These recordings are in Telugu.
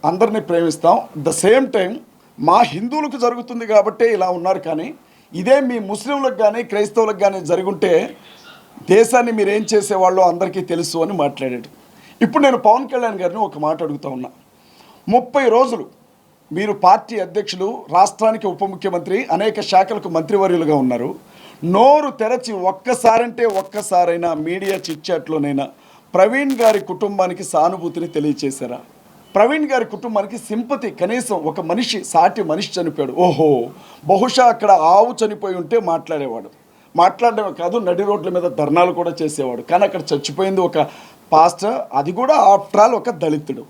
అందరినీ ప్రేమిస్తాం. ద సేమ్ టైం మా హిందువులకు జరుగుతుంది కాబట్టే ఇలా ఉన్నారు. కానీ ఇదే మీ ముస్లింలకు కానీ క్రైస్తవులకు కానీ జరుగుంటే దేశాన్ని మీరు ఏం చేసేవాళ్ళో అందరికీ తెలుసు అని మాట్లాడాడు. ఇప్పుడు నేను పవన్ కళ్యాణ్ గారిని ఒక మాట అడుగుతా ఉన్నా. 30 రోజులు మీరు పార్టీ అధ్యక్షులు, రాష్ట్రానికి ఉప ముఖ్యమంత్రి, అనేక శాఖలకు మంత్రివర్యులుగా ఉన్నారు. నోరు తెరచి ఒక్కసారైనా మీడియా చిట్చాట్లోనైనా ప్రవీణ్ గారి కుటుంబానికి సానుభూతిని తెలియచేశారా? ప్రవీణ్ గారి కుటుంబానికి సింపతి, కనీసం ఒక మనిషి, సాటి మనిషి చనిపోయాడు, ఓహో బహుశా అక్కడ ఆవు చనిపోయి ఉంటే మాట్లాడేవాడు. మాట్లాడడమే కాదు, నడి రోడ్ల మీద ధర్నాలు కూడా చేసేవాడు. కానీ అక్కడ చచ్చిపోయింది ఒక పాస్టర్, అది కూడా ఆఫ్టర్ ఆల్ ఒక దళితుడు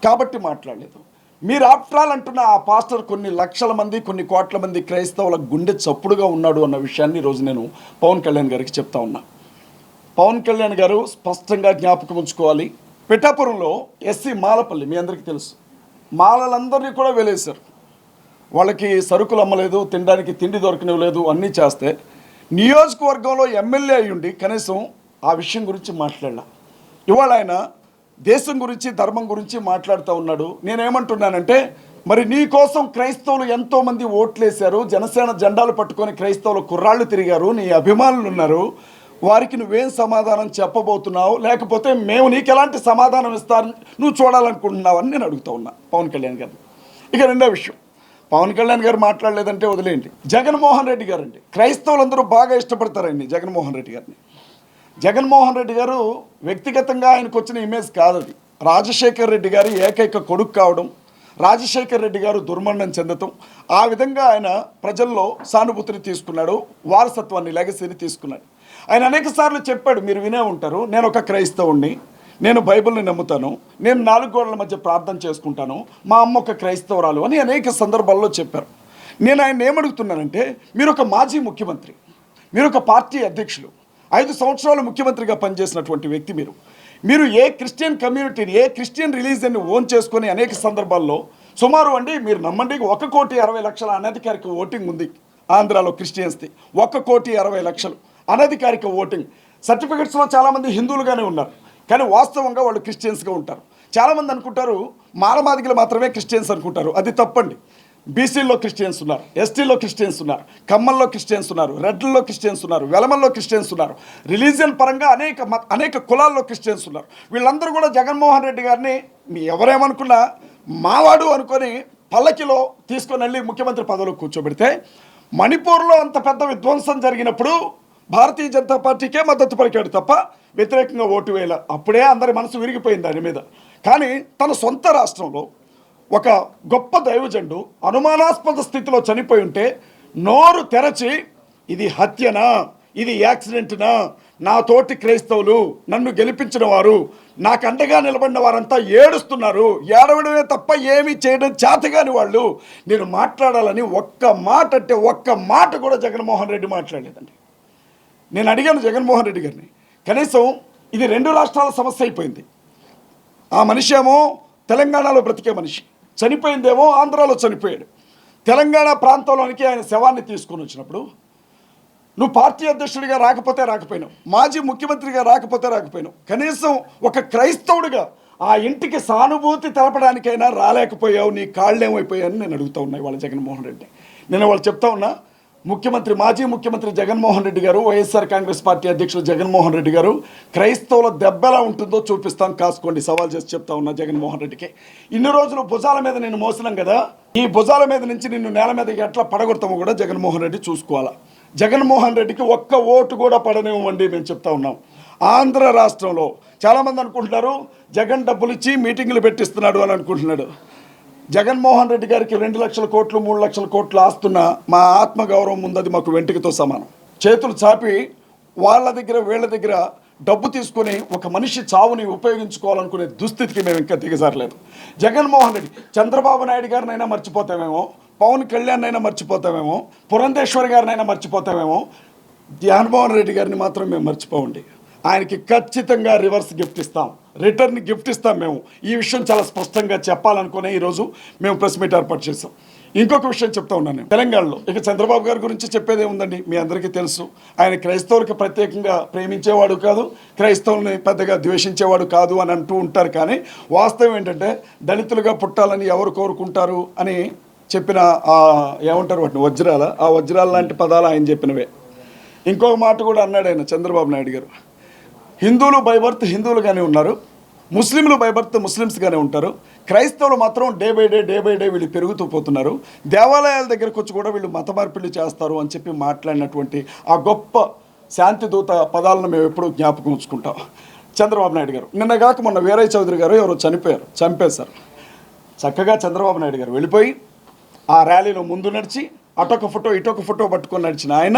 కాబట్టి మాట్లాడలేదు. మీరు ఆఫ్టర్ ఆల్ అంటున్న ఆ పాస్టర్ కొన్ని లక్షల మంది, కొన్ని కోట్ల మంది క్రైస్తవుల గుండె చప్పుడుగా ఉన్నాడు అన్న విషయాన్ని ఈరోజు నేను పవన్ కళ్యాణ్ గారికి చెప్తా ఉన్నా. పవన్ కళ్యాణ్ గారు స్పష్టంగా జ్ఞాపకం ఉంచుకోవాలి. పిఠాపురంలో ఎస్సీ మాలపల్లి మీ అందరికీ తెలుసు, మాలలందరినీ కూడా వెలేశారు. వాళ్ళకి సరుకులు అమ్మలేదు, తినడానికి తిండి దొరకనివ్వలేదు, అన్నీ చేస్తే నియోజకవర్గంలో ఎమ్మెల్యే అయ్యుండి కనీసం ఆ విషయం గురించి మాట్లాడలా. ఇవాళ ఆయన దేశం గురించి, ధర్మం గురించి మాట్లాడుతూ ఉన్నాడు. నేనేమంటున్నానంటే, మరి నీ కోసం క్రైస్తవులు ఎంతోమంది ఓట్లేశారు, జనసేన జెండాలు పట్టుకొని క్రైస్తవులు కుర్రాళ్ళు తిరిగారు, నీ అభిమానులు ఉన్నారు, వారికి నువ్వేం సమాధానం చెప్పబోతున్నావు, లేకపోతే మేము నీకు ఎలాంటి సమాధానం ఇస్తారని నువ్వు చూడాలనుకుంటున్నావు అని నేను అడుగుతూ ఉన్నా పవన్ కళ్యాణ్ గారిని. ఇక రెండో విషయం, పవన్ కళ్యాణ్ గారు మాట్లాడలేదంటే వదిలేయండి. జగన్మోహన్ రెడ్డి గారు అండి, క్రైస్తవులందరూ బాగా ఇష్టపడతారండి జగన్మోహన్ రెడ్డి గారిని. జగన్మోహన్ రెడ్డి గారు వ్యక్తిగతంగా ఆయనకు వచ్చిన ఇమేజ్ కాదు అది. రాజశేఖర్ రెడ్డి గారి ఏకైక కొడుకు కావడం, రాజశేఖర్ రెడ్డి గారు దుర్మరణం చెందటం, ఆ విధంగా ఆయన ప్రజల్లో సానుభూతిని తీసుకున్నాడు, వారసత్వాన్ని, లెగసీని తీసుకున్నాడు. ఆయన అనేక సార్లు చెప్పాడు, మీరు వినే ఉంటారు, నేను ఒక క్రైస్తవుణ్ణి, నేను బైబిల్ని నమ్ముతాను, నేను 4 గోడల మధ్య ప్రార్థన చేసుకుంటాను, మా అమ్మ ఒక క్రైస్తవురాలు అని అనేక సందర్భాల్లో చెప్పారు. నేను ఆయన ఏమడుగుతున్నానంటే, మీరు ఒక మాజీ ముఖ్యమంత్రి, మీరు ఒక పార్టీ అధ్యక్షులు, 5 సంవత్సరాలు ముఖ్యమంత్రిగా పనిచేసినటువంటి వ్యక్తి మీరు ఏ క్రిస్టియన్ కమ్యూనిటీని, ఏ క్రిస్టియన్ రిలీజియన్ని ఓన్ చేసుకొని అనేక సందర్భాల్లో సుమారు అండి, మీరు నమ్మండి, 1,60,00,000 అనధికారిక ఓటింగ్ ఉంది ఆంధ్రాలో క్రిస్టియన్స్ది. 1,60,00,000 అనధికారిక ఓటింగ్. సర్టిఫికెట్స్లో చాలామంది హిందువులుగానే ఉన్నారు, కానీ వాస్తవంగా వాళ్ళు క్రిస్టియన్స్గా ఉంటారు. చాలామంది అనుకుంటారు మాలమాదిగలు మాత్రమే క్రిస్టియన్స్ అనుకుంటారు, అది తప్పండి. బీసీల్లో క్రిస్టియన్స్ ఉన్నారు, ఎస్టీలో క్రిస్టియన్స్ ఉన్నారు, కమ్మల్లో క్రిస్టియన్స్ ఉన్నారు, రెడ్లలో క్రిస్టియన్స్ ఉన్నారు, వెలమల్లో క్రిస్టియన్స్ ఉన్నారు, రిలీజియన్ పరంగా అనేక కులాల్లో క్రిస్టియన్స్ ఉన్నారు. వీళ్ళందరూ కూడా జగన్మోహన్ రెడ్డి గారిని ఎవరేమనుకున్నా మావాడు అనుకొని పల్లకిలో తీసుకొని వెళ్ళి ముఖ్యమంత్రి పదవిలో కూర్చోబెడితే, మణిపూర్లో అంత పెద్ద విధ్వంసం జరిగినప్పుడు భారతీయ జనతా పార్టీకే మద్దతు పలికాడు తప్ప వ్యతిరేకంగా ఓటు వేయాల. అప్పుడే అందరి మనసు విరిగిపోయింది దాని మీద. కానీ తన సొంత రాష్ట్రంలో ఒక గొప్ప దైవజనుడు అనుమానాస్పద స్థితిలో చనిపోయి ఉంటే నోరు తెరచి, ఇది హత్యనా, ఇది యాక్సిడెంట్నా, నా తోటి క్రైస్తవులు, నన్ను గెలిపించిన వారు, నాకు అండగా నిలబడిన వారంతా ఏడుస్తున్నారు, ఏడవడమే తప్ప ఏమీ చేయడం చేతగాని వాళ్ళు, నేను మాట్లాడాలని ఒక్క మాట కూడా జగన్మోహన్ రెడ్డి మాట్లాడలేదండి. నేను అడిగాను జగన్మోహన్ రెడ్డి గారిని, కనీసం ఇది 2 రాష్ట్రాల సమస్య అయిపోయింది. ఆ మనిషి ఏమో తెలంగాణలో బ్రతికే మనిషి, చనిపోయిందేమో ఆంధ్రాలో చనిపోయాడు. తెలంగాణ ప్రాంతంలోనికి ఆయన శవాన్ని తీసుకొని వచ్చినప్పుడు, నువ్వు పార్టీ అధ్యక్షుడిగా రాకపోయినావు, మాజీ ముఖ్యమంత్రిగా రాకపోయినావు, కనీసం ఒక క్రైస్తవుడిగా ఆ ఇంటికి సానుభూతి తెలపడానికైనా రాలేకపోయావు, నీ కాళ్ళేమైపోయాయని నేను అడుగుతూ ఉన్నాయి వాళ్ళ జగన్మోహన్ రెడ్డి. నేను వాళ్ళు చెప్తా ఉన్నా, మాజీ ముఖ్యమంత్రి జగన్మోహన్ రెడ్డి గారు, వైఎస్ఆర్ కాంగ్రెస్ పార్టీ అధ్యక్షులు జగన్మోహన్ రెడ్డి గారు, క్రైస్తవుల దెబ్బ ఎలా ఉంటుందో చూపిస్తాం, కాసుకోండి, సవాల్ చేసి చెప్తా ఉన్నా జగన్మోహన్ రెడ్డికి. ఇన్ని రోజులు భుజాల మీద నేను మోసినాం కదా, ఈ భుజాల మీద నుంచి నిన్ను నేల మీద ఎట్లా పడగొడతామో కూడా జగన్మోహన్ రెడ్డి చూసుకోవాలా. జగన్మోహన్ రెడ్డికి ఒక్క ఓటు కూడా పడనివ్వండి మేము చెప్తా ఉన్నాం. ఆంధ్ర రాష్ట్రంలో చాలామంది అనుకుంటున్నారు జగన్ డబ్బులు ఇచ్చి మీటింగులు పెట్టిస్తున్నాడు అని అనుకుంటున్నాడు. జగన్మోహన్ రెడ్డి గారికి 2 లక్షల కోట్లు, 3 లక్షల కోట్లు ఆస్తున్న మా ఆత్మగౌరవం ముందది మాకు వెంటికతో సమానం. చేతులు చాపి వాళ్ళ దగ్గర వీళ్ళ దగ్గర డబ్బు తీసుకొని ఒక మనిషి చావుని ఉపయోగించుకోవాలనుకునే దుస్థితికి మేము ఇంకా దిగజారలేదు. జగన్మోహన్ రెడ్డి, చంద్రబాబు నాయుడు గారినైనా మర్చిపోతామేమో, పవన్ కళ్యాణ్ అయినా మర్చిపోతామేమో, పురంధేశ్వరి గారినైనా మర్చిపోతామేమో, జగన్మోహన్ రెడ్డి గారిని మాత్రం మేము మర్చిపోండి. ఆయనకి ఖచ్చితంగా రివర్స్ గిఫ్ట్ ఇస్తాం, రిటర్న్ గిఫ్ట్ ఇస్తాం. మేము ఈ విషయం చాలా స్పష్టంగా చెప్పాలనుకునే ఈరోజు మేము ప్రెస్ మీట్ ఏర్పాటు చేసాం. ఇంకొక విషయం చెప్తా ఉన్నాను నేను, తెలంగాణలో ఇక చంద్రబాబు గారి గురించి చెప్పేదే ఉందండి. మీ అందరికీ తెలుసు, ఆయన క్రైస్తవులకు ప్రత్యేకంగా ప్రేమించేవాడు కాదు, క్రైస్తవుల్ని పెద్దగా ద్వేషించేవాడు కాదు అని అంటూ ఉంటారు. కానీ వాస్తవం ఏంటంటే దళితులుగా పుట్టాలని ఎవరు కోరుకుంటారు అని చెప్పిన ఏమంటారు వాటిని, వజ్రాల, ఆ వజ్రాల లాంటి పదాలు ఆయన చెప్పినవే. ఇంకొక మాట కూడా అన్నాడు ఆయన, చంద్రబాబు నాయుడు గారు, హిందువులు బై బర్త్ హిందువులుగానే ఉన్నారు, ముస్లింలు బై బర్త్ ముస్లిమ్స్గానే ఉంటారు, క్రైస్తవులు మాత్రం డే బై డే వీళ్ళు పెరుగుతూ పోతున్నారు, దేవాలయాల దగ్గరకు వచ్చి కూడా వీళ్ళు మత మార్పిడి చేస్తారు అని చెప్పి మాట్లాడినటువంటి ఆ గొప్ప శాంతిదూత పదాలను మేము ఎప్పుడూ జ్ఞాపకం ఉంచుకుంటాం. చంద్రబాబు నాయుడు గారు నిన్న కాక మొన్న వీరయ్య చౌదరి గారు ఎవరో చంపేశారు. చక్కగా చంద్రబాబు నాయుడు గారు వెళ్ళిపోయి ఆ ర్యాలీలో ముందు నడిచి అటొక ఫోటో ఇటొక ఫోటో పట్టుకొని నడిచిన ఆయన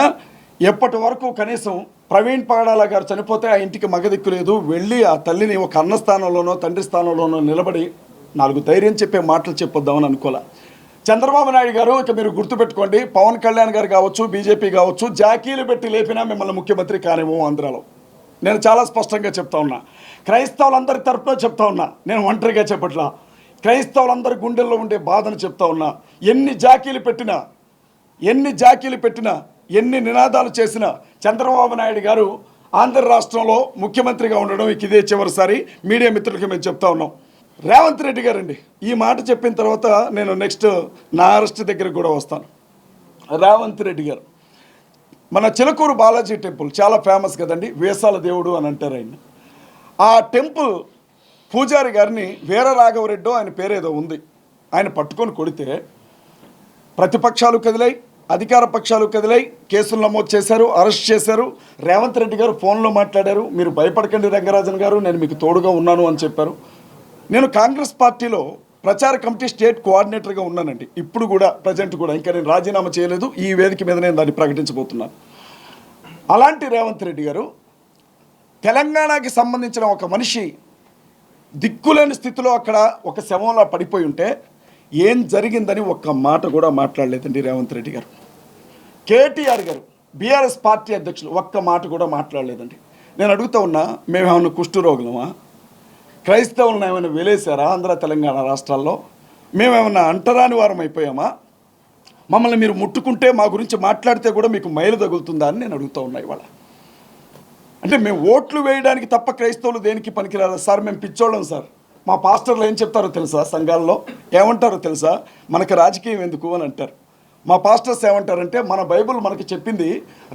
ఎప్పటి వరకు కనీసం ప్రవీణ్ పగడాల గారు చనిపోతే ఆ ఇంటికి మగదిక్కు లేదు, వెళ్ళి ఆ తల్లిని ఒక అన్న స్థానంలోనో తండ్రి స్థానంలోనో నిలబడి 4 ధైర్యం చెప్పే మాటలు చెప్పొద్దామని అనుకోలే. చంద్రబాబు నాయుడు గారు ఇక మీరు గుర్తుపెట్టుకోండి, పవన్ కళ్యాణ్ గారు కావచ్చు, బీజేపీ కావచ్చు, జాకీలు పెట్టి లేపినా మిమ్మల్ని ముఖ్యమంత్రి కానేమో ఆంధ్రాలో. నేను చాలా స్పష్టంగా చెప్తా ఉన్నా, క్రైస్తవులందరి తరపున చెప్తా ఉన్నా, నేను ఒంటరిగా చెప్పట్లా, క్రైస్తవులందరి గుండెల్లో ఉండే బాధను చెప్తా ఉన్నా. ఎన్ని జాకీలు పెట్టినా ఎన్ని నినాదాలు చేసినా చంద్రబాబు నాయుడు గారు ఆంధ్ర రాష్ట్రంలో ముఖ్యమంత్రిగా ఉండడం ఇదే చివరిసారి. మీడియా మిత్రులకి మేము చెప్తా ఉన్నాం. రేవంత్ రెడ్డి గారండి ఈ మాట చెప్పిన తర్వాత నేను నెక్స్ట్ నా అరెస్ట్ దగ్గరికి కూడా వస్తాను. రేవంత్ రెడ్డి గారు, మన చిలకూరు బాలాజీ టెంపుల్ చాలా ఫేమస్ కదండి, వేసాల దేవుడు అని అంటారు ఆయన. ఆ టెంపుల్ పూజారి గారిని వీర రాఘవరెడ్డో ఆయన పేరేదో ఉంది, ఆయన పట్టుకొని కొడితే ప్రతిపక్షాలు కదిలాయి, అధికార పక్షాలు కదిలాయి, కేసులు నమోదు చేశారు, అరెస్ట్ చేశారు. రేవంత్ రెడ్డి గారు ఫోన్లో మాట్లాడారు, మీరు భయపడకండి రంగరాజన్ గారు, నేను మీకు తోడుగా ఉన్నాను అని చెప్పారు. నేను కాంగ్రెస్ పార్టీలో ప్రచార కమిటీ స్టేట్ కోఆర్డినేటర్గా ఉన్నానండి, ఇప్పుడు కూడా ప్రజెంట్ కూడా. ఇంకా నేను రాజీనామా చేయలేదు, ఈ వేదిక మీద నేను దాన్ని ప్రకటించబోతున్నాను. అలాంటి రేవంత్ రెడ్డి గారు తెలంగాణకి సంబంధించిన ఒక మనిషి దిక్కులేని స్థితిలో అక్కడ ఒక శవంలా పడిపోయి ఉంటే ఏం జరిగిందని ఒక్క మాట కూడా మాట్లాడలేదండి రేవంత్ రెడ్డి గారు. కేటీఆర్ గారు బీఆర్ఎస్ పార్టీ అధ్యక్షులు ఒక్క మాట కూడా మాట్లాడలేదండి. నేను అడుగుతా ఉన్నా, మేమేమన్నా కుష్ఠరోగులమా? క్రైస్తవులను ఏమైనా వెలేసారా ఆంధ్ర తెలంగాణ రాష్ట్రాల్లో? మేమేమన్నా అంటరాని వారం అయిపోయామా? మమ్మల్ని మీరు ముట్టుకుంటే, మా గురించి మాట్లాడితే కూడా మీకు మైలు తగులుతుందా అని నేను అడుగుతూ ఉన్నా ఇవాళ. అంటే మేము ఓట్లు వేయడానికి తప్ప క్రైస్తవులు దేనికి పనికిరారు సార్, మేము పిచ్చోళ్ళం సార్. మా పాస్టర్లు ఏం చెప్తారో తెలుసా, సంఘాల్లో ఏమంటారో తెలుసా, మనకు రాజకీయం ఎందుకు అని అంటారు. మా పాస్టర్స్ ఏమంటారంటే, మన బైబిల్ మనకి చెప్పింది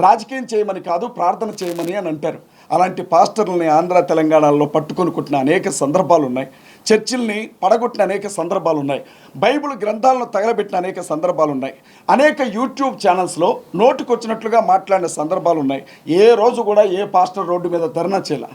రాజకీయం చేయమని కాదు, ప్రార్థన చేయమని అని అంటారు. అలాంటి పాస్టర్లని ఆంధ్ర తెలంగాణలో పట్టుకొని కొట్టిన అనేక సందర్భాలు ఉన్నాయి, చర్చిల్ని పడగొట్టిన అనేక సందర్భాలు ఉన్నాయి, బైబిల్ గ్రంథాలను తగలబెట్టిన అనేక సందర్భాలు ఉన్నాయి, అనేక యూట్యూబ్ ఛానల్స్లో నోటుకొచ్చినట్లుగా మాట్లాడిన సందర్భాలు ఉన్నాయి. ఏ రోజు కూడా ఏ పాస్టర్ రోడ్డు మీద ధర్నా చేయాల.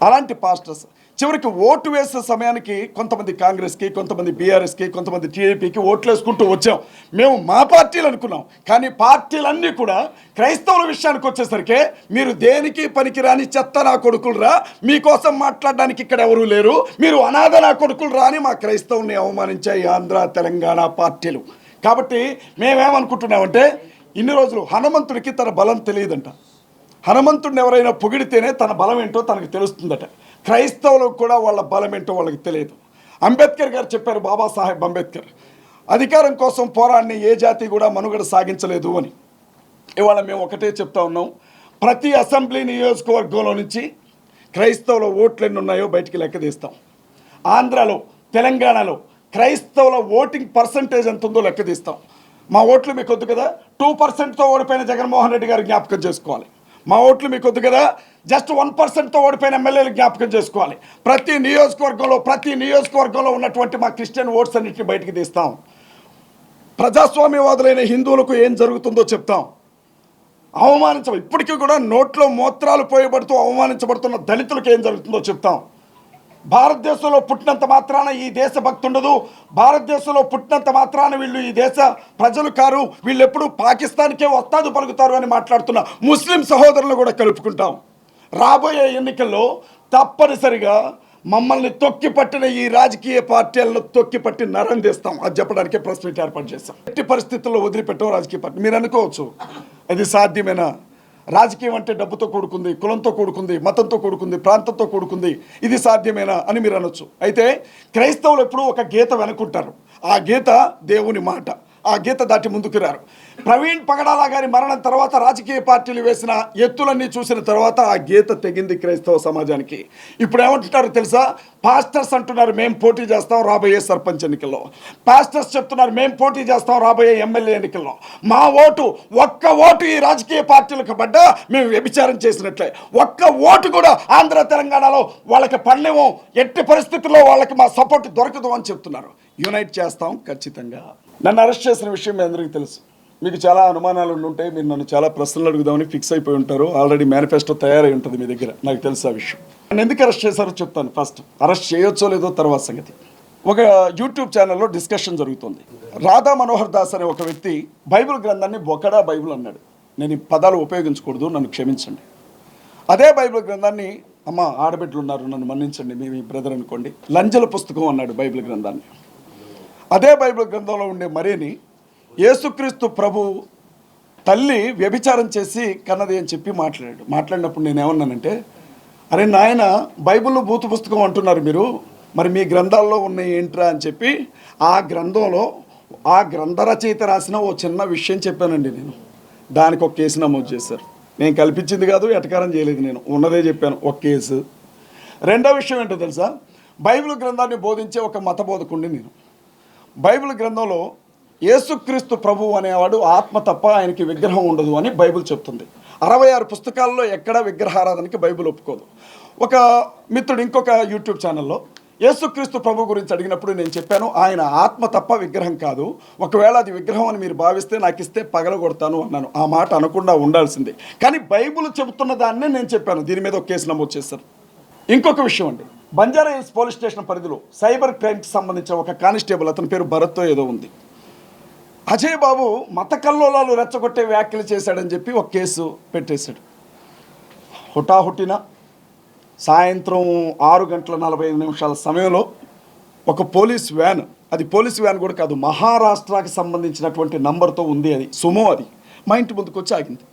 అలాంటి పాస్టర్స్ చివరికి ఓటు వేసే సమయానికి కొంతమంది కాంగ్రెస్కి, కొంతమంది బీఆర్ఎస్కి, కొంతమంది టీడీపీకి ఓట్లు వేసుకుంటూ వచ్చాం. మేము మా పార్టీలు అనుకున్నాం, కానీ పార్టీలన్నీ కూడా క్రైస్తవుల విషయానికి వచ్చేసరికి మీరు దేనికి పనికిరాని చెత్త నా కొడుకులు రా, మీకోసం మాట్లాడడానికి ఇక్కడ ఎవరూ లేరు, మీరు అనాథ నా కొడుకులు రా అని మా క్రైస్తవుల్ని అవమానించాయి ఆంధ్ర తెలంగాణ పార్టీలు. కాబట్టి మేమేమనుకుంటున్నామంటే, ఇన్ని రోజులు హనుమంతుడికి తన బలం తెలియదంట, హనుమంతుడిని ఎవరైనా పొగిడితేనే తన బలం ఏంటో తనకు తెలుస్తుందట. క్రైస్తవులకు కూడా వాళ్ళ బలం ఏంటో వాళ్ళకి తెలియదు. అంబేద్కర్ గారు చెప్పారు, బాబాసాహెబ్ అంబేద్కర్, అధికారం కోసం పోరాడిని ఏ జాతి కూడా మనుగడ సాగించలేదు అని. ఇవాళ మేము ఒకటే చెప్తా ఉన్నాం, ప్రతి అసెంబ్లీ నియోజకవర్గంలో నుంచి క్రైస్తవుల ఓట్లు ఎన్ని ఉన్నాయో బయటికి లెక్క తీస్తాం. ఆంధ్రాలో, తెలంగాణలో క్రైస్తవుల ఓటింగ్ పర్సంటేజ్ ఎంత ఉందో లెక్క తీస్తాం. మా ఓట్లు మీకు వద్దు కదా, 2%తో ఓడిపోయిన జగన్మోహన్ రెడ్డి గారు జ్ఞాపకం చేసుకోవాలి. మా ఓట్లు మీకు వద్దు కదా, జస్ట్ 1%తో ఓడిపోయిన ఎమ్మెల్యేలు జ్ఞాపకం చేసుకోవాలి. ప్రతి నియోజకవర్గంలో ఉన్నటువంటి మా క్రిస్టియన్ ఓట్స్ అన్నింటినీ బయటికి తీస్తాం. ప్రజాస్వామ్యవాదులైన హిందువులకు ఏం జరుగుతుందో చెప్తాం. ఇప్పటికీ కూడా నోట్లో మూత్రాలు పోయబడుతూ అవమానించబడుతున్న దళితులకు ఏం జరుగుతుందో చెప్తాం. భారతదేశంలో పుట్టినంత మాత్రాన ఈ దేశ భక్తి ఉండదు, భారతదేశంలో పుట్టినంత మాత్రాన వీళ్ళు ఈ దేశ ప్రజలు కారు, వీళ్ళు ఎప్పుడు పాకిస్తాన్కే వస్తాదు పలుకుతారు అని మాట్లాడుతున్న ముస్లిం సహోదరులు కూడా కలుపుకుంటాం. రాబోయే ఎన్నికల్లో తప్పనిసరిగా మమ్మల్ని తొక్కిపట్టిన ఈ రాజకీయ పార్టీలను తొక్కిపట్టి నరం తీస్తాం. అది చెప్పడానికే ప్రెస్ మీట్ ఏర్పాటు చేస్తాం. ఎట్టి పరిస్థితుల్లో వదిలిపెట్టాం రాజకీయ పార్టీ. మీరు అనుకోవచ్చు, అది సాధ్యమేనా? రాజకీయం అంటే డబ్బుతో కూడుకుంది, కులంతో కూడుకుంది, మతంతో కూడుకుంది, ప్రాంతంతో కూడుకుంది, ఇది సాధ్యమేనా అని మీరు అనొచ్చు. అయితే క్రైస్తవులు ఎప్పుడూ ఒక గీత వెనుకుంటారు. ఆ గీత దేవుని మాట. ఆ గీత దాటి ముందుకు రారు. ప్రవీణ్ పగడాల గారి మరణం తర్వాత రాజకీయ పార్టీలు వేసిన ఎత్తులన్నీ చూసిన తర్వాత ఆ గీత తెగింది క్రైస్తవ సమాజానికి. ఇప్పుడు ఏమంటున్నారు తెలుసా? పాస్టర్స్ అంటున్నారు మేము పోటీ చేస్తాం రాబోయే సర్పంచ్ ఎన్నికల్లో. పాస్టర్స్ చెప్తున్నారు మేము పోటీ చేస్తాం రాబోయే ఎమ్మెల్యే ఎన్నికల్లో. మా ఓటు, ఒక్క ఓటు ఈ రాజకీయ పార్టీలకు పడ్డా మేము వ్యభిచారం చేసినట్లే. ఒక్క ఓటు కూడా ఆంధ్ర తెలంగాణలో వాళ్ళకి పడలేము, ఎట్టి పరిస్థితుల్లో వాళ్ళకి మా సపోర్ట్ దొరకదు అని చెప్తున్నారు. యునైట్ చేస్తాం ఖచ్చితంగా. నన్ను అరెస్ట్ చేసిన విషయం మీ అందరికీ తెలుసు. మీకు చాలా అనుమానాలు ఉంటాయి. మీరు నన్ను చాలా ప్రశ్నలు అడుగుదామని ఫిక్స్ అయిపోయి ఉంటారు. ఆల్రెడీ మేనిఫెస్టో తయారై ఉంటుంది మీ దగ్గర. నాకు తెలుసు ఆ విషయం. నన్ను ఎందుకు అరెస్ట్ చేశారో చెప్తాను. ఫస్ట్ అరెస్ట్ చేయొచ్చో లేదో తర్వాత సంగతి. ఒక యూట్యూబ్ ఛానల్లో డిస్కషన్ జరుగుతుంది. రాధా మనోహర్ దాస్ అనే ఒక వ్యక్తి బైబిల్ గ్రంథాన్ని బొకడా బైబిల్ అన్నాడు. నేను ఈ పదాలు ఉపయోగించకూడదు, నన్ను క్షమించండి. అదే బైబిల్ గ్రంథాన్ని అమ్మ ఆడబిడ్డలు ఉన్నారు నన్ను మన్నించండి, మీ బ్రదర్ అనుకోండి, లంజల పుస్తకం అన్నాడు బైబిల్ గ్రంథాన్ని. అదే బైబిల్ గ్రంథంలో ఉండే మరీని యేసుక్రీస్తు ప్రభు తల్లి వ్యభిచారం చేసి కన్నది అని చెప్పి మాట్లాడినప్పుడు నేను ఏమన్నానంటే, అరే నాయన బైబిల్లో భూత పుస్తకం అంటున్నారు మీరు, మరి మీ గ్రంథాల్లో ఉన్నాయి ఏంట్రా అని చెప్పి ఆ గ్రంథంలో ఆ గ్రంథ రచయిత రాసిన ఓ చిన్న విషయం చెప్పానండి నేను. దానికి ఒక కేసు నమోదు చేశారు. నేను కల్పించింది కాదు, ఎటకారం చేయలేదు, నేను ఉన్నదే చెప్పాను. ఒక కేసు. రెండో విషయం ఏంటో తెలుసా? బైబిల్ గ్రంథాన్ని బోధించే ఒక మత బోధకుడిని నేను. బైబిల్ గ్రంథంలో యేసుక్రీస్తు ప్రభువు అనేవాడు ఆత్మ తప్ప ఆయనకి విగ్రహం ఉండదు అని బైబిల్ చెప్తుంది. 66 పుస్తకాల్లో ఎక్కడా విగ్రహారాధనకి బైబిల్ ఒప్పుకోదు. ఒక మిత్రుడు ఇంకొక యూట్యూబ్ ఛానల్లో యేసుక్రీస్తు ప్రభు గురించి అడిగినప్పుడు నేను చెప్పాను, ఆయన ఆత్మ తప్ప విగ్రహం కాదు, ఒకవేళ అది విగ్రహం అని మీరు భావిస్తే నాకు ఇస్తే పగలగొడతాను అన్నాను. ఆ మాట అనకుండా ఉండాల్సిందే, కానీ బైబిల్ చెబుతున్న దాన్నే నేను చెప్పాను. దీని మీద ఒక కేసు నమోదు చేశారు. ఇంకొక విషయం అండి, బంజారా హిల్స్ పోలీస్ స్టేషన్ పరిధిలో సైబర్ క్రైమ్కి సంబంధించిన ఒక కానిస్టేబుల్, అతని పేరు భరత్తో ఏదో ఉంది, అజయ్ బాబు మత కల్లోలాలు రెచ్చగొట్టే వ్యాఖ్యలు చేశాడని చెప్పి ఒక కేసు పెట్టేశాడు. హుటాహుటిన సాయంత్రం 6:45 సమయంలో ఒక పోలీస్ వ్యాన్, అది పోలీస్ వ్యాన్ కూడా కాదు, మహారాష్ట్రకి సంబంధించినటువంటి నంబర్తో ఉంది, అది సుమో, అది మా ఇంటి ముందుకు వచ్చి ఆగింది.